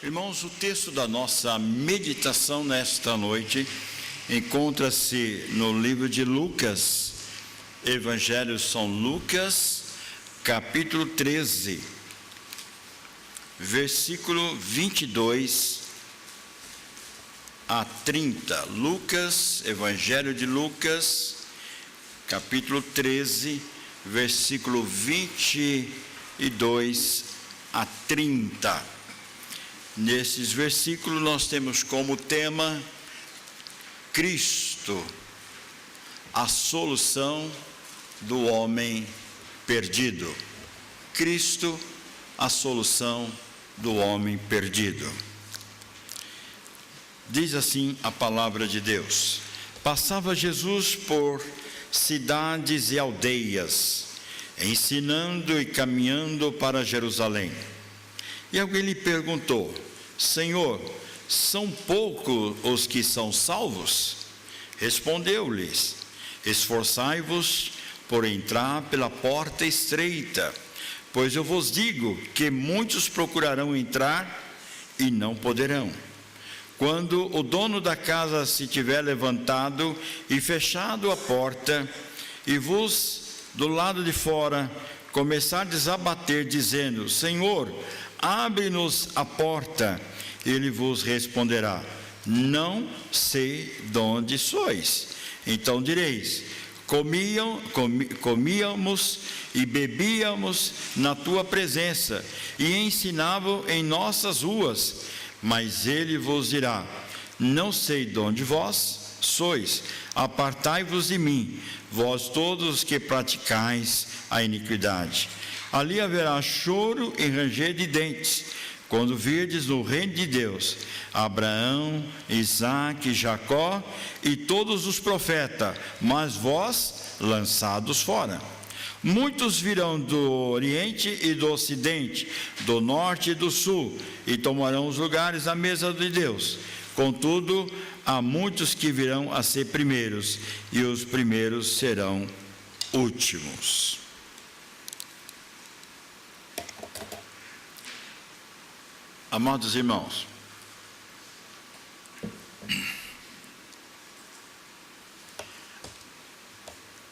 Irmãos, o texto da nossa meditação nesta noite encontra-se no livro de Lucas, Evangelho São Lucas, capítulo 13, versículo 22 a 30. Lucas, Evangelho de Lucas, capítulo 13, versículo 22 a 30. Nesses versículos nós temos como tema Cristo, a solução do homem perdido. Cristo, a solução do homem perdido. Diz assim a palavra de Deus: passava Jesus por cidades e aldeias, ensinando e caminhando para Jerusalém. E alguém lhe perguntou: Senhor, são poucos os que são salvos? Respondeu-lhes: esforçai-vos por entrar pela porta estreita, pois eu vos digo que muitos procurarão entrar e não poderão. Quando o dono da casa se tiver levantado e fechado a porta, e vos do lado de fora começardes a bater, dizendo: Senhor, abre-nos a porta, ele vos responderá: não sei de onde sois. Então direis: comíamos e bebíamos na tua presença, e ensinavam em nossas ruas. Mas ele vos dirá: não sei de onde vós sois, apartai-vos de mim, vós todos os que praticais a iniquidade. Ali haverá choro e ranger de dentes, quando virdes no reino de Deus Abraão, Isaque, Jacó e todos os profetas, mas vós lançados fora. Muitos virão do Oriente e do Ocidente, do Norte e do Sul, e tomarão os lugares da mesa de Deus. Contudo, há muitos que virão a ser primeiros, e os primeiros serão últimos. Amados irmãos,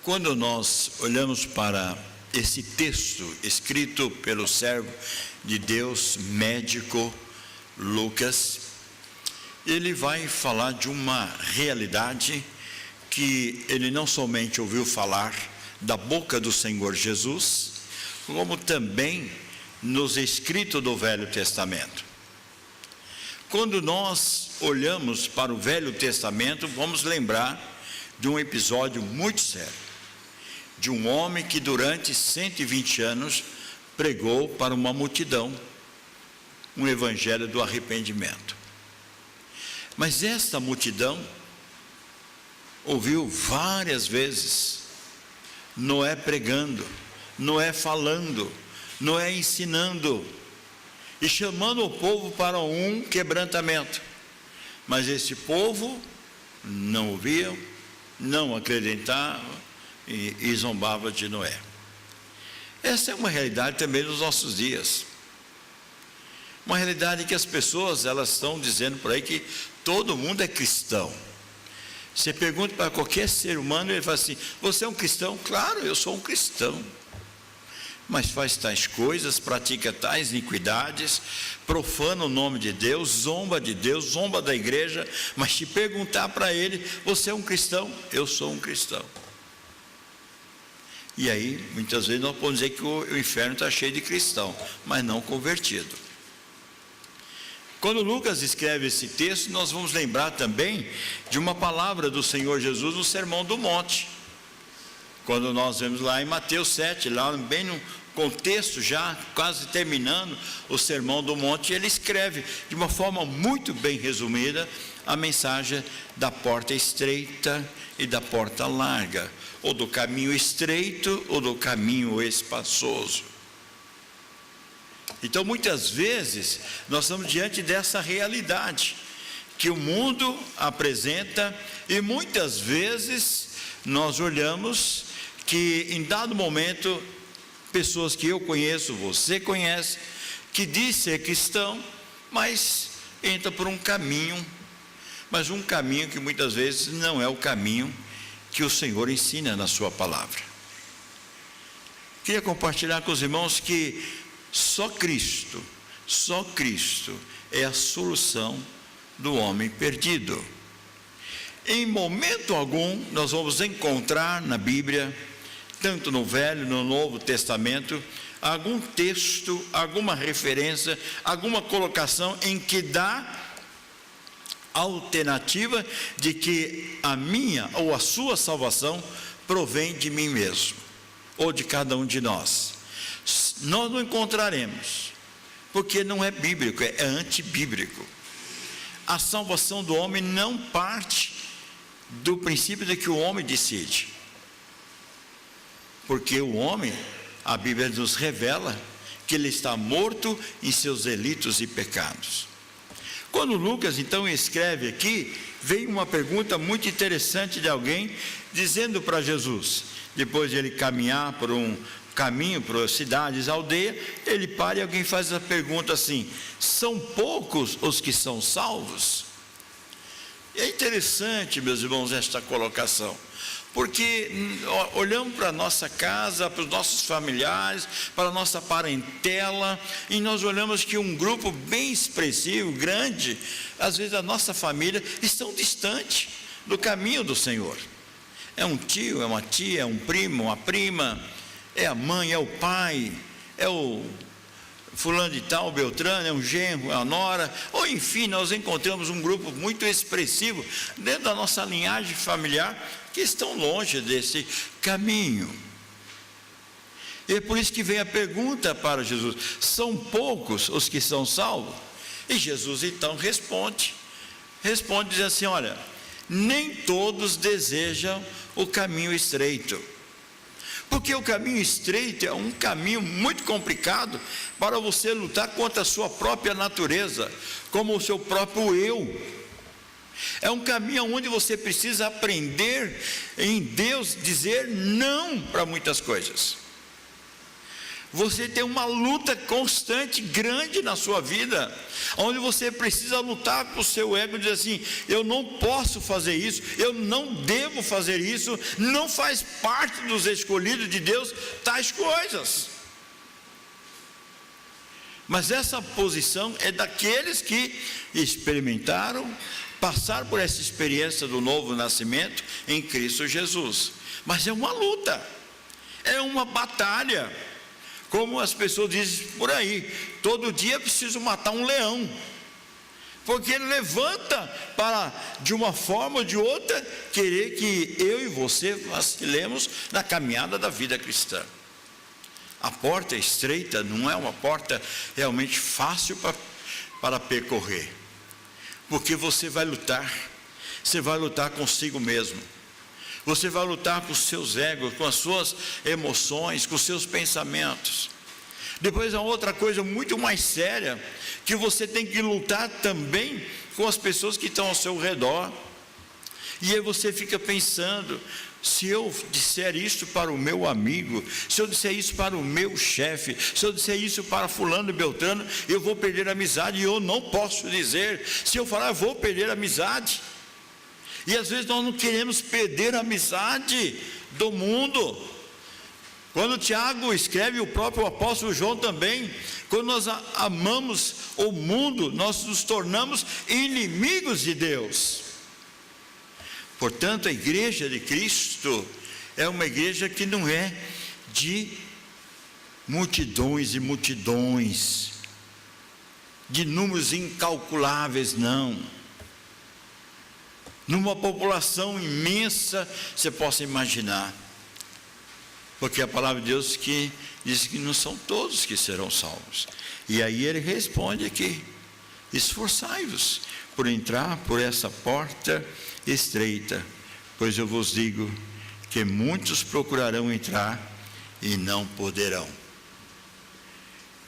quando nós olhamos para esse texto escrito pelo servo de Deus, médico Lucas, ele vai falar de uma realidade que ele não somente ouviu falar da boca do Senhor Jesus, como também nos escritos do Velho Testamento. Quando nós olhamos para o Velho Testamento, vamos lembrar de um episódio muito sério, de um homem que durante 120 anos pregou para uma multidão um evangelho do arrependimento. Mas esta multidão ouviu várias vezes Noé pregando, Noé falando, Noé ensinando e chamando o povo para um quebrantamento. Mas esse povo não ouvia, não acreditava e zombava de Noé. Essa é uma realidade também dos nossos dias. Uma realidade que as pessoas elas estão dizendo por aí que todo mundo é cristão. Você pergunta para qualquer ser humano, ele fala assim: você é um cristão? Claro, eu sou um cristão. Mas faz tais coisas, pratica tais iniquidades, profana o nome de Deus, zomba da igreja. Mas se perguntar para ele: você é um cristão? Eu sou um cristão. E aí, muitas vezes nós podemos dizer que o inferno está cheio de cristão, mas não convertido. Quando Lucas escreve esse texto, nós vamos lembrar também de uma palavra do Senhor Jesus no Sermão do Monte. Quando nós vemos lá em Mateus 7, lá bem no contexto, já quase terminando o Sermão do Monte, ele escreve de uma forma muito bem resumida a mensagem da porta estreita e da porta larga, ou do caminho estreito ou do caminho espaçoso. Então, muitas vezes, nós estamos diante dessa realidade que o mundo apresenta, e muitas vezes nós olhamos que em dado momento, pessoas que eu conheço, você conhece, que diz ser cristão, mas entra por um caminho, mas um caminho que muitas vezes não é o caminho que o Senhor ensina na sua palavra. Queria compartilhar com os irmãos que só Cristo é a solução do homem perdido. Em momento algum nós vamos encontrar na Bíblia, tanto no Velho, no Novo Testamento, algum texto, alguma referência, alguma colocação em que dá alternativa de que a minha ou a sua salvação provém de mim mesmo, ou de cada um de nós. Nós não encontraremos, porque não é bíblico, é antibíblico. A salvação do homem não parte do princípio de que o homem decide, porque o homem, a Bíblia nos revela que ele está morto em seus delitos e pecados. Quando Lucas então escreve aqui, vem uma pergunta muito interessante de alguém dizendo para Jesus, depois de ele caminhar por um caminho para cidades, aldeia, ele para e alguém faz a pergunta assim: são poucos os que são salvos? É interessante, meus irmãos, esta colocação, porque olhamos para a nossa casa, para os nossos familiares, para a nossa parentela, e nós olhamos que um grupo bem expressivo, grande, às vezes a nossa família, estão distante do caminho do Senhor. É um tio, é uma tia, é um primo, uma prima, é a mãe, é o pai, é o fulano de tal, Beltrano, é um genro, é a nora, ou enfim, nós encontramos um grupo muito expressivo dentro da nossa linhagem familiar que estão longe desse caminho. E é por isso que vem a pergunta para Jesus: são poucos os que são salvos? E Jesus então responde dizendo assim: olha, nem todos desejam o caminho estreito. Porque o caminho estreito é um caminho muito complicado para você lutar contra a sua própria natureza, como o seu próprio eu. É um caminho onde você precisa aprender em Deus dizer não para muitas coisas. Você tem uma luta constante, grande na sua vida, onde você precisa lutar com o seu ego e dizer assim: eu não posso fazer isso, eu não devo fazer isso, não faz parte dos escolhidos de Deus tais coisas. Mas essa posição é daqueles que experimentaram, passaram por essa experiência do novo nascimento em Cristo Jesus. Mas é uma luta, é uma batalha. Como as pessoas dizem por aí, todo dia é preciso matar um leão, porque ele levanta para, de uma forma ou de outra, querer que eu e você vacilemos na caminhada da vida cristã. A porta estreita não é uma porta realmente fácil para percorrer, porque você vai lutar consigo mesmo. Você vai lutar com os seus egos, com as suas emoções, com os seus pensamentos. Depois, a outra coisa muito mais séria, que você tem que lutar também com as pessoas que estão ao seu redor. E aí você fica pensando: se eu disser isso para o meu amigo, se eu disser isso para o meu chefe, se eu disser isso para fulano e beltrano, eu vou perder a amizade. E eu não posso dizer. Se eu falar, eu vou perder a amizade. E às vezes nós não queremos perder a amizade do mundo. Quando Tiago escreve, o próprio apóstolo João também, quando nós amamos o mundo, nós nos tornamos inimigos de Deus. Portanto, a igreja de Cristo é uma igreja que não é de multidões e multidões, de números incalculáveis, não. Numa população imensa, você possa imaginar, porque a palavra de Deus que diz que não são todos que serão salvos. E aí ele responde aqui: esforçai-vos por entrar por essa porta estreita, pois eu vos digo que muitos procurarão entrar e não poderão.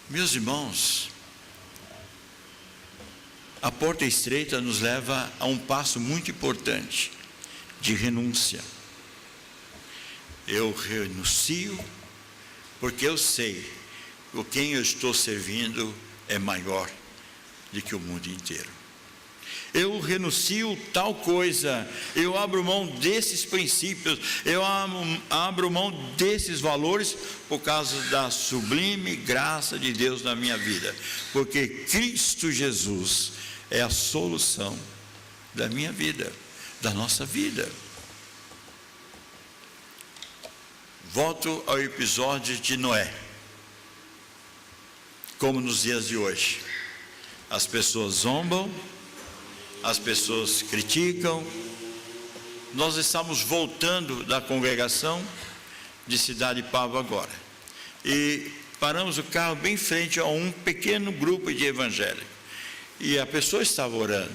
Meus irmãos, a porta estreita nos leva a um passo muito importante de renúncia. Eu renuncio porque eu sei que quem eu estou servindo é maior de que o mundo inteiro. Eu renuncio tal coisa, eu abro mão desses princípios, eu abro mão desses valores por causa da sublime graça de Deus na minha vida, porque Cristo Jesus é a solução da minha vida, da nossa vida. Volto ao episódio de Noé. Como nos dias de hoje, as pessoas zombam, as pessoas criticam. Nós estamos voltando da congregação de Cidade Pava agora, e paramos o carro bem em frente a um pequeno grupo de evangélicos, e a pessoa estava orando,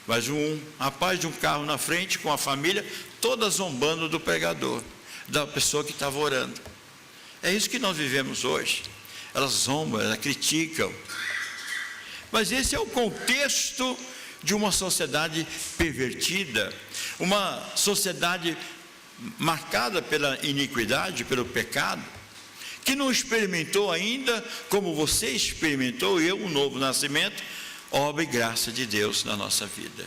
mas um rapaz de um carro na frente com a família toda zombando do pregador, da pessoa que estava orando. É isso que nós vivemos hoje. Elas zombam, elas criticam, mas esse é o contexto de uma sociedade pervertida, uma sociedade marcada pela iniquidade, pelo pecado, que não experimentou ainda, como você experimentou, eu, um novo nascimento, obra e graça de Deus na nossa vida.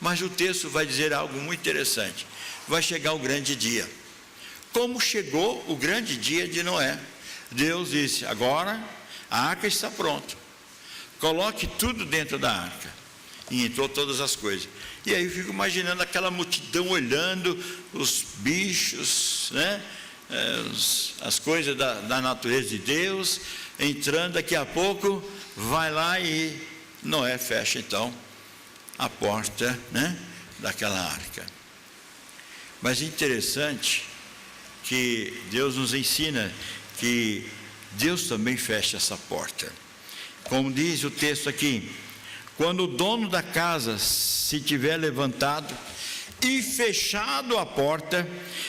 Mas o texto vai dizer algo muito interessante. Vai chegar o grande dia. Como chegou o grande dia de Noé? Deus disse: agora a arca está pronta, coloque tudo dentro da arca. E entrou todas as coisas. E aí eu fico imaginando aquela multidão olhando os bichos, né? As coisas da natureza de Deus, entrando. Daqui a pouco vai lá e Noé fecha então a porta, né, daquela arca. Mas é interessante que Deus nos ensina que Deus também fecha essa porta. Como diz o texto aqui: quando o dono da casa se tiver levantado e fechado a porta,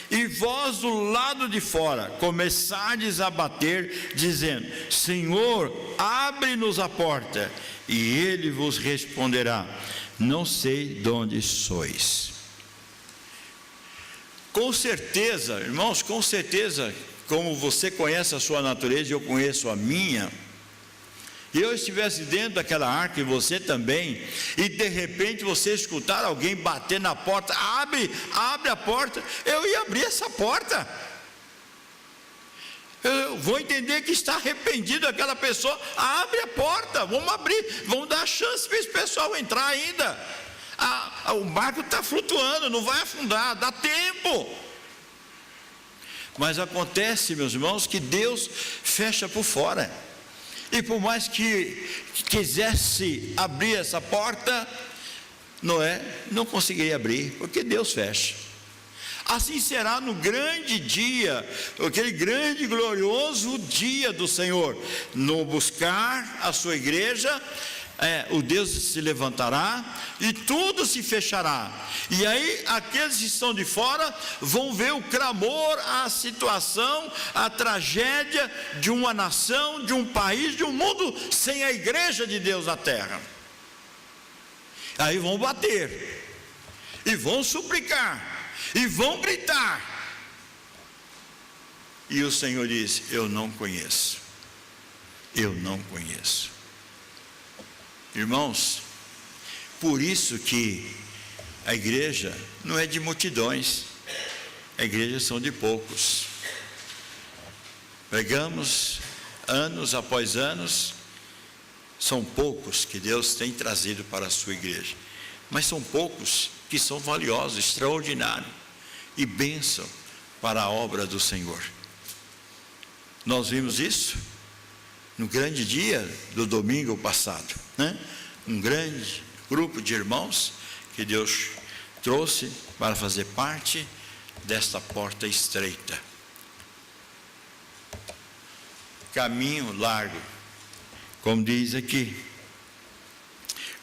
e vós do lado de fora começardes a bater, dizendo: Senhor, abre-nos a porta, e ele vos responderá: não sei de onde sois. Com certeza, irmãos, com certeza, como você conhece a sua natureza e eu conheço a minha, e eu estivesse dentro daquela arca, e você também, e de repente você escutar alguém bater na porta: abre a porta, eu ia abrir essa porta. Eu vou entender que está arrependido aquela pessoa. Abre a porta, vamos abrir, vamos dar chance para esse pessoal entrar ainda. O barco está flutuando, não vai afundar, dá tempo. Mas acontece, meus irmãos, que Deus fecha por fora. E por mais que quisesse abrir essa porta, Noé não conseguiria abrir, porque Deus fecha. Assim será no grande dia, aquele grande e glorioso dia do Senhor. No buscar a sua igreja, o Deus se levantará e tudo se fechará. E aí aqueles que estão de fora vão ver o clamor, a situação, a tragédia de uma nação, de um país, de um mundo sem a igreja de Deus na terra. Aí vão bater e vão suplicar e vão gritar, e o Senhor diz: eu não conheço, eu não conheço. Irmãos, por isso que a igreja não é de multidões, a igreja são de poucos. Pregamos anos após anos, são poucos que Deus tem trazido para a sua igreja, mas são poucos que são valiosos, extraordinários e bênção para a obra do Senhor. Nós vimos isso no grande dia do domingo passado, né? Um grande grupo de irmãos que Deus trouxe para fazer parte desta porta estreita. Caminho largo, como diz aqui.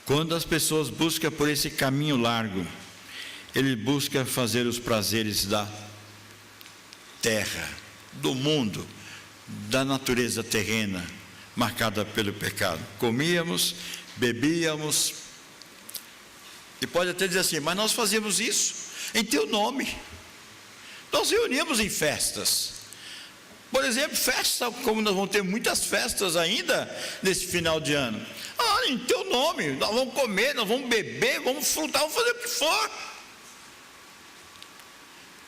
Quando as pessoas buscam por esse caminho largo, ele busca fazer os prazeres da terra, do mundo, da natureza terrena, marcada pelo pecado. Comíamos, bebíamos, e pode até dizer assim: mas nós fazíamos isso em teu nome, nós reuníamos em festas, Por exemplo, festa, como nós vamos ter muitas festas ainda nesse final de ano. Em teu nome, nós vamos comer, nós vamos beber, vamos frutar, vamos fazer o que for.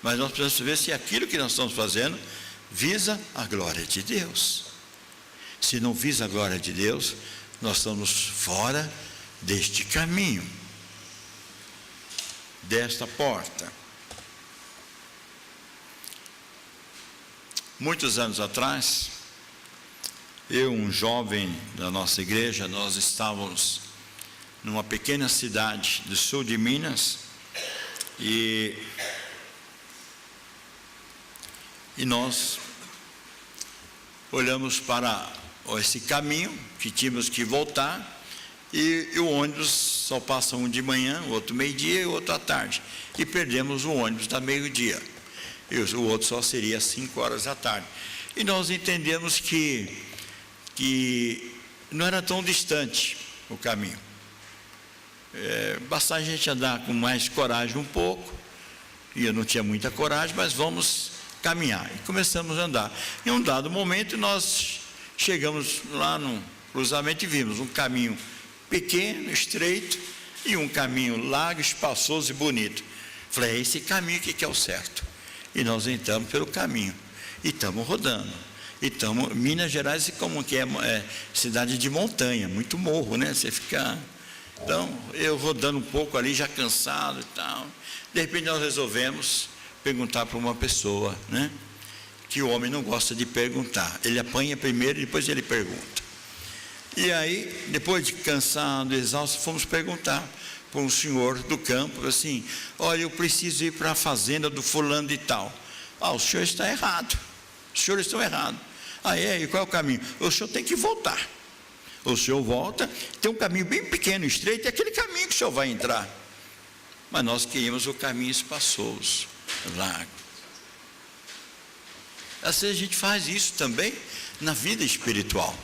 Mas nós precisamos ver se aquilo que nós estamos fazendo visa a glória de Deus. Se não visa a glória de Deus, nós estamos fora deste caminho, desta porta. Muitos anos atrás, eu, um jovem da nossa igreja, nós estávamos numa pequena cidade do sul de Minas, e nós olhamos para esse caminho que tínhamos que voltar, e o ônibus só passa um de manhã, o outro meio-dia e o outro à tarde, e perdemos o ônibus da meio-dia, e o outro só seria às 5 horas da tarde. E nós entendemos que não era tão distante o caminho, bastava a gente andar com mais coragem um pouco, e eu não tinha muita coragem, mas vamos caminhar. E começamos a andar. Em um dado momento nós chegamos lá no cruzamento e vimos um caminho pequeno, estreito, e um caminho largo, espaçoso e bonito. Falei, é esse caminho que é o certo. E nós entramos pelo caminho e estamos rodando. E estamos, Minas Gerais, como que é cidade de montanha, muito morro, né? Você fica... Então, eu rodando um pouco ali, já cansado e tal. De repente nós resolvemos perguntar para uma pessoa, né? Que o homem não gosta de perguntar. Ele apanha primeiro e depois ele pergunta. E aí, depois de cansado, exausto, fomos perguntar para um senhor do campo, assim, olha, eu preciso ir para a fazenda do fulano de tal. O senhor está errado. Os senhores estão errados. E qual é o caminho? O senhor tem que voltar. O senhor volta, tem um caminho bem pequeno, estreito, é aquele caminho que o senhor vai entrar. Mas nós queríamos o caminho espaçoso, largo. Às vezes a gente faz isso também na vida espiritual.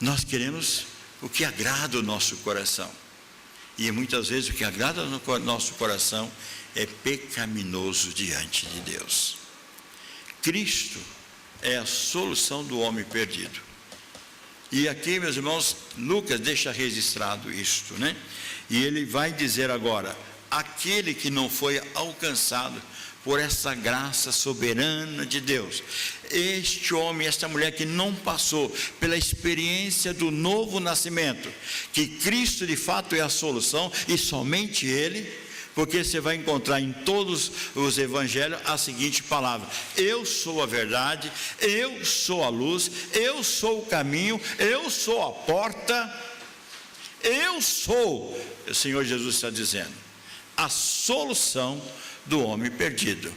Nós queremos o que agrada o nosso coração. E muitas vezes o que agrada o nosso coração é pecaminoso diante de Deus. Cristo é a solução do homem perdido. E aqui, meus irmãos, Lucas deixa registrado isto, né? E ele vai dizer agora, aquele que não foi alcançado por essa graça soberana de Deus, este homem, esta mulher que não passou pela experiência do novo nascimento, que Cristo de fato é a solução, e somente Ele, porque você vai encontrar em todos os evangelhos a seguinte palavra: eu sou a verdade, eu sou a luz, eu sou o caminho, eu sou a porta, eu sou, o Senhor Jesus está dizendo, a solução do homem perdido.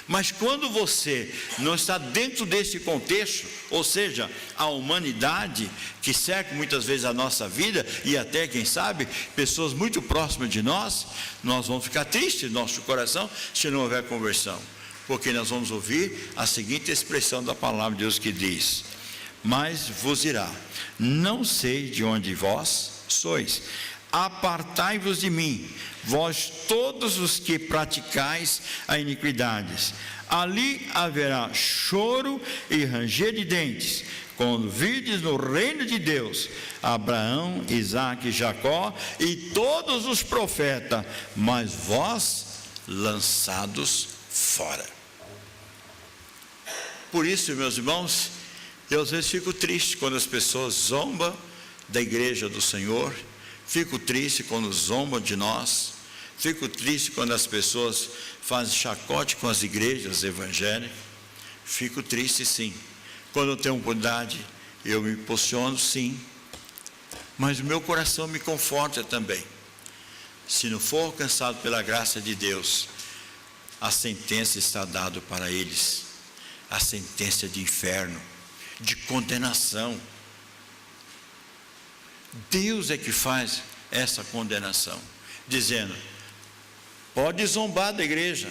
Mas quando você não está dentro desse contexto, ou seja, a humanidade que cerca muitas vezes a nossa vida, e até, quem sabe, pessoas muito próximas de nós vamos ficar tristes no nosso coração se não houver conversão, porque nós vamos ouvir a seguinte expressão da palavra de Deus que diz: mas vos dirá, não sei de onde vós sois, apartai-vos de mim, vós todos os que praticais a iniquidade. Ali haverá choro e ranger de dentes, quando virdes no reino de Deus Abraão, Isaque, Jacó e todos os profetas, mas vós lançados fora. Por isso, meus irmãos, eu às vezes fico triste quando as pessoas zombam da igreja do Senhor. Fico triste quando zombam de nós. Fico triste quando as pessoas fazem chacote com as igrejas evangélicas. Fico triste, sim. Quando eu tenho oportunidade, eu me posiciono, sim. Mas o meu coração me conforta também. Se não for alcançado pela graça de Deus, a sentença está dada para eles. A sentença de inferno, de condenação. Deus é que faz essa condenação, dizendo: pode zombar da igreja,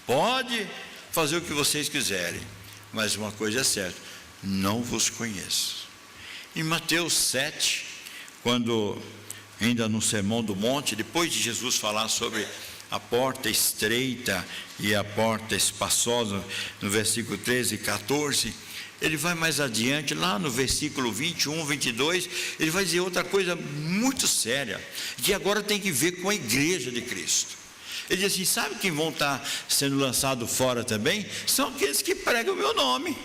pode fazer o que vocês quiserem, mas uma coisa é certa, não vos conheço. Em Mateus 7, quando ainda no Sermão do Monte, depois de Jesus falar sobre a porta estreita e a porta espaçosa, no versículo 13 e 14, ele vai mais adiante, lá no versículo 21, 22, ele vai dizer outra coisa muito séria, que agora tem que ver com a igreja de Cristo. Ele diz assim: sabe quem vão estar sendo lançados fora também? São aqueles que pregam o meu nome,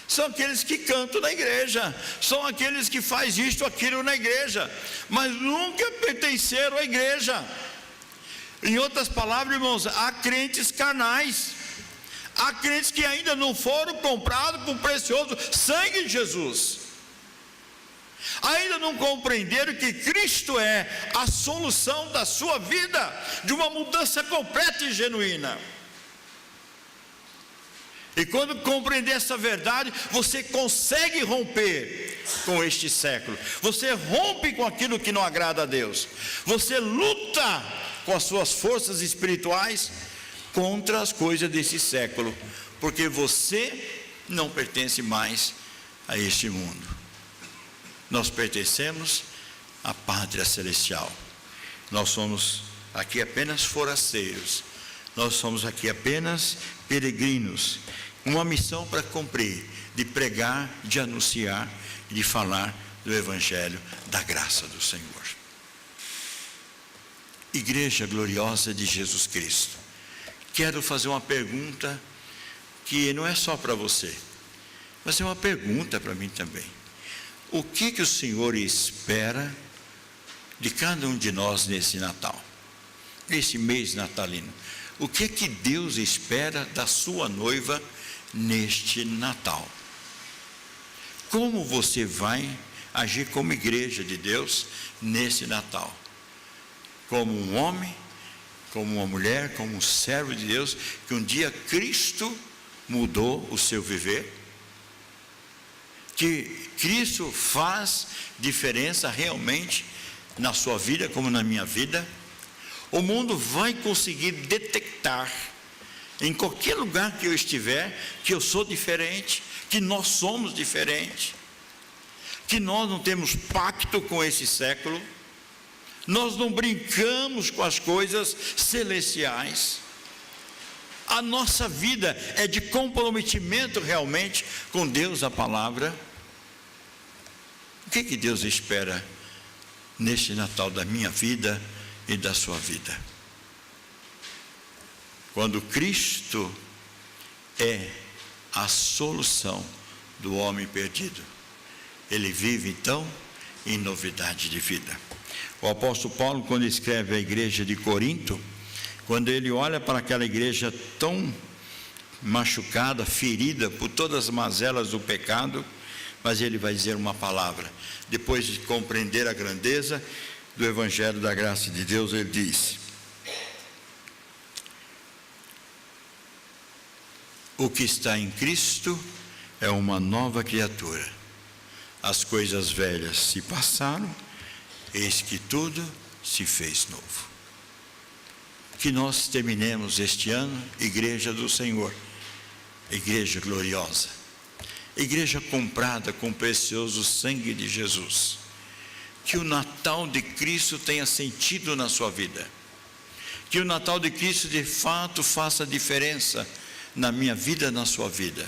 são aqueles que cantam na igreja, são aqueles que fazem isto, aquilo na igreja, mas nunca pertenceram à igreja. Em outras palavras, irmãos, há crentes carnais, há crentes que ainda não foram comprados com o precioso sangue de Jesus, ainda não compreenderam que Cristo é a solução da sua vida, de uma mudança completa e genuína. E quando compreender essa verdade, você consegue romper com este século, você rompe com aquilo que não agrada a Deus, você luta com as suas forças espirituais contra as coisas desse século, porque você não pertence mais a este mundo. Nós pertencemos à pátria celestial. Nós somos aqui apenas forasteiros, nós somos aqui apenas peregrinos, uma missão para cumprir, de pregar, de anunciar, de falar do Evangelho da graça do Senhor. Igreja gloriosa de Jesus Cristo, quero fazer uma pergunta que não é só para você, mas é uma pergunta para mim também. O que o Senhor espera de cada um de nós nesse Natal, nesse mês natalino? O que Deus espera da sua noiva neste Natal? Como você vai agir como igreja de Deus nesse Natal? Como um homem, como uma mulher, como um servo de Deus, que um dia Cristo mudou o seu viver, que Cristo faz diferença realmente na sua vida como na minha vida. O mundo vai conseguir detectar, em qualquer lugar que eu estiver, que eu sou diferente, que nós somos diferentes, que nós não temos pacto com esse século, nós não brincamos com as coisas celestiais. A nossa vida é de comprometimento realmente com Deus, a palavra. O que Deus espera neste Natal da minha vida e da sua vida? Quando Cristo é a solução do homem perdido, ele vive então em novidade de vida. O apóstolo Paulo, quando escreve à igreja de Corinto, quando ele olha para aquela igreja tão machucada, ferida por todas as mazelas do pecado, mas ele vai dizer uma palavra, depois de compreender a grandeza do Evangelho da graça de Deus, ele diz: o que está em Cristo é uma nova criatura, as coisas velhas se passaram, eis que tudo se fez novo. Que nós terminemos este ano, igreja do Senhor, igreja gloriosa, igreja comprada com o precioso sangue de Jesus. Que o Natal de Cristo tenha sentido na sua vida, que o Natal de Cristo de fato faça diferença na minha vida, na sua vida.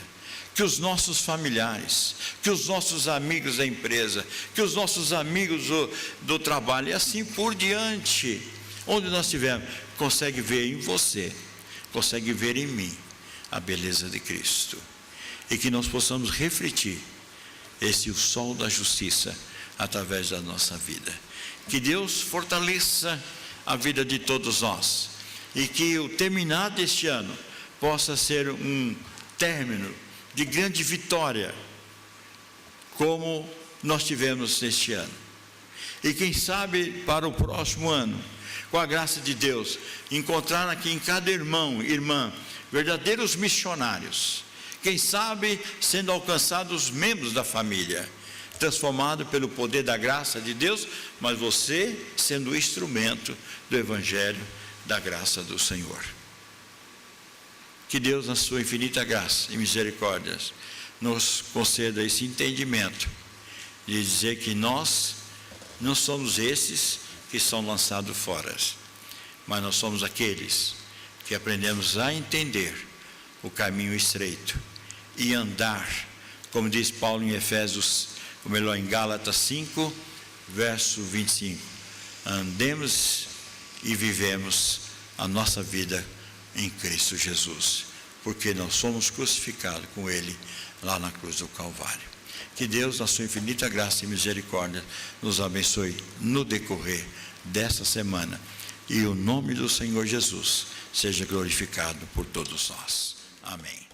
Que os nossos familiares, que os nossos amigos da empresa, que os nossos amigos do trabalho e assim por diante, onde nós estivermos, consegue ver em você, consegue ver em mim a beleza de Cristo, e que nós possamos refletir esse o sol da justiça através da nossa vida. Que Deus fortaleça a vida de todos nós, e que o terminar deste ano possa ser um término de grande vitória, como nós tivemos neste ano. E quem sabe para o próximo ano, com a graça de Deus, encontrar aqui em cada irmão e irmã verdadeiros missionários, quem sabe sendo alcançados membros da família, transformado pelo poder da graça de Deus, mas você sendo o instrumento do Evangelho da graça do Senhor. Que Deus, na sua infinita graça e misericórdia, nos conceda esse entendimento de dizer que nós não somos esses que são lançados fora, mas nós somos aqueles que aprendemos a entender o caminho estreito e andar, como diz Paulo em Efésios, ou melhor, em Gálatas 5, verso 25. Andemos e vivemos a nossa vida em Cristo Jesus, porque nós somos crucificados com Ele lá na cruz do Calvário. Que Deus, na sua infinita graça e misericórdia, nos abençoe no decorrer dessa semana, e o nome do Senhor Jesus seja glorificado por todos nós. Amém.